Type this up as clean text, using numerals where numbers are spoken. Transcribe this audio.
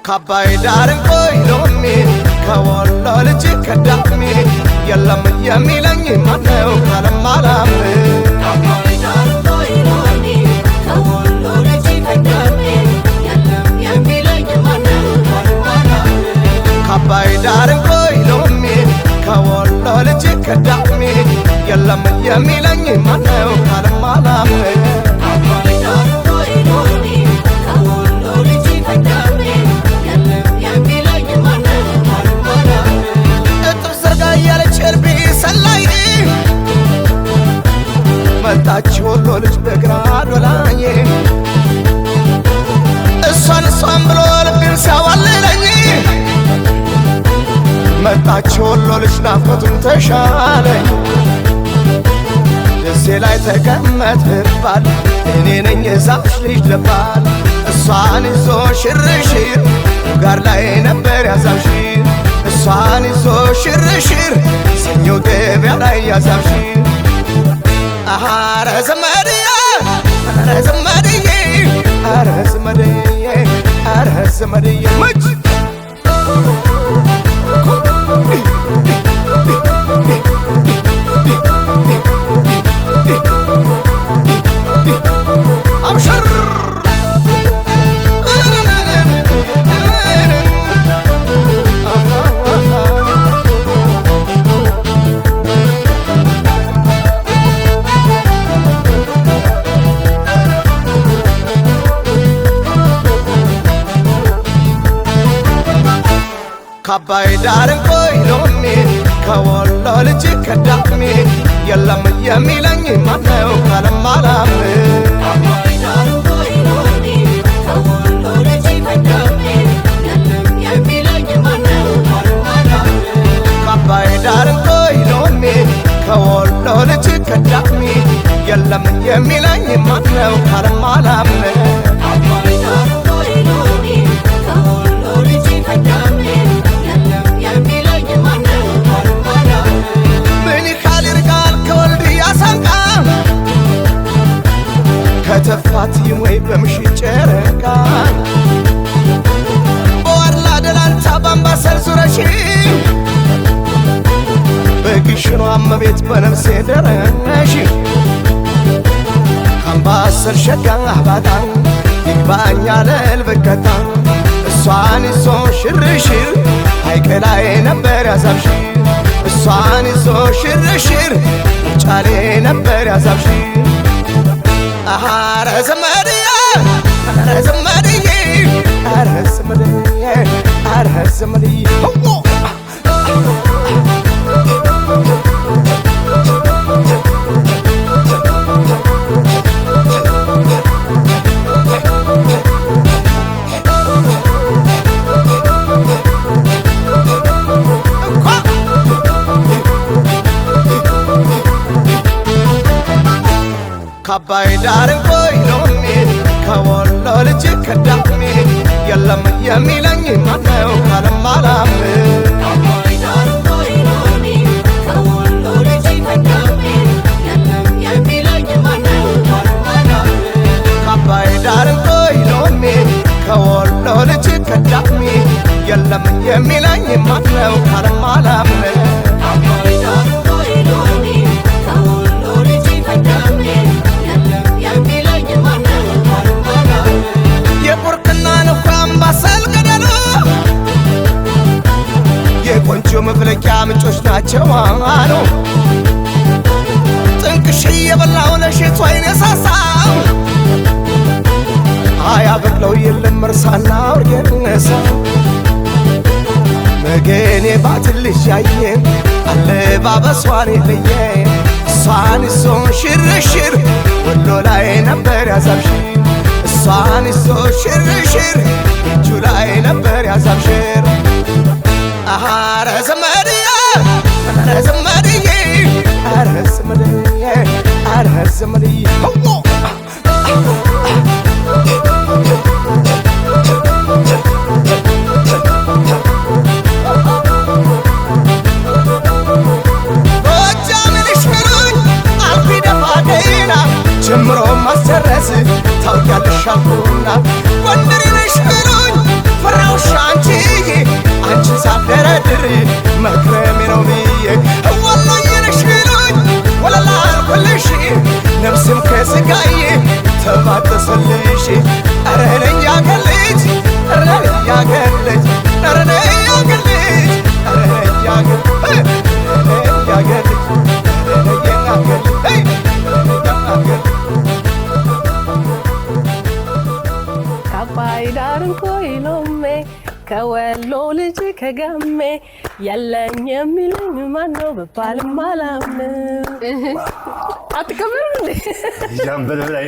ካባይ ዳርን ቆይሎሚ ከወሎ ልጅ ከዳሚ የለም የሚለኝ ማነው ካለማላም ካባይ ዳርን ቆይሎሚ ከወሎ ልጅ ከዳሚ የለም የሚለኝ ማነው ካለማላም ካባይ ዳርን ቆይሎሚ ከወሎ ልጅ ከዳሚ የለም የሚለኝ ማነው ካለማላም መጣች ወሎ ልጅ በግራድ ወላዬ እሷን ብሎ ልቤን ሲያዋልለኝ መጣች ወሎ ልጅ ናፍቆቱን ተሻለኝ ደሴ ላይ ተቀመጥ ብባል እኔ ነኝ የዛፍሽ ልጅ ልባል እሷን ይዞ ሽርሽር ጋር ላይ ነበር ያዛብሽር እሷን ይዞ ሽርሽር ሰኞ ገበያ ላይ ያዛብሽር አረ ዘመድዬ አረ ዘመድዬ አረ ዘመድዬ አረ ዘመድዬ መች አብሽር ካባይ ዳርን ቆይሎሚ ከወሎ ልጅ ከዳሚ የለም የሚለኝ ማነው ካለማላም ካባይ ዳርን ቆይሎሚ ከወሎ ልጅ ከዳሚ የለም የሚለኝ ማነው ካለማላም ካባይ ዳርን ቆይሎሚ ከወሎ ልጅ ከዳሚ የለም የሚለኝ ማነው ካለማላም ካባይ ዳርን ቆይሎሚ ከወሎ ልጅ ከዳሚ ከተፋት ወይ በምሽት ጨረቃ በዋድላ ደላንታ ባምባሰል ዙረሽ በግሽኗ እመቤት በነፍሴ ደረሽ ካምባሰል ሸጋ አባታ ይግባኛ ለልብከታ እሷን ይዞ ሽርሽር ሐይቅ ላይ ነበር ያዛብሽር እሷን ይዞ ሽርሽር ጫሌ ነበር ያዛብሽር አረ ዘመድዬ አረ ዘመድዬ አረ ዘመድዬ አረ ዘመድዬ ካባይ ዳርን ቆይሎሚ ከወሎ ልጅ ከዳሚ የለም የሚለኝ ማነው ካለማላም ካባይ ዳርን ቆይሎሚ ከወሎ ልጅ ከዳሚ የለም የሚለኝ ማነው ካለማላም ካባይ ዳርን ቆይሎሚ ከወሎ ልጅ ከዳሚ የለም የሚለኝ ማነው ካለማላም ካባይ ዳርን ቆይሎሚ ከወሎ ልጅ ከዳሚ የቁርቅና ንኳም ባሰል ገደሉ የቆንጆ መፍለቂያ ምንጮች ናቸው አሉ ጥንቅሽ የበላው ለሽቶ አይነሳሳው አያበቅለው የለም እርሳና ወርጌነሳ መገኔ ባትልሽ ያየ አለባበሷን የለየ እሷን ይዞ ሽርሽር ወሎ ላይ ነበር ያዛብሽር እሷን ይዞ ሽርሽር እጁ ላይ ነበር ያዛብሽር አረ ዘመድዬ አረ ዘመድዬ አረ ዘመድዬ አረ ዘመድዬ ጀምሮ ማስጨረስ ታውቂያለሽ አልኩና ወንድሬ ነሽ ብሎኝ ፈራውሻ ከገሜ ያለኝ የሚለኝ ማነው በባልም አላምንም አትከብርም እንዴ ጃምበል በላይ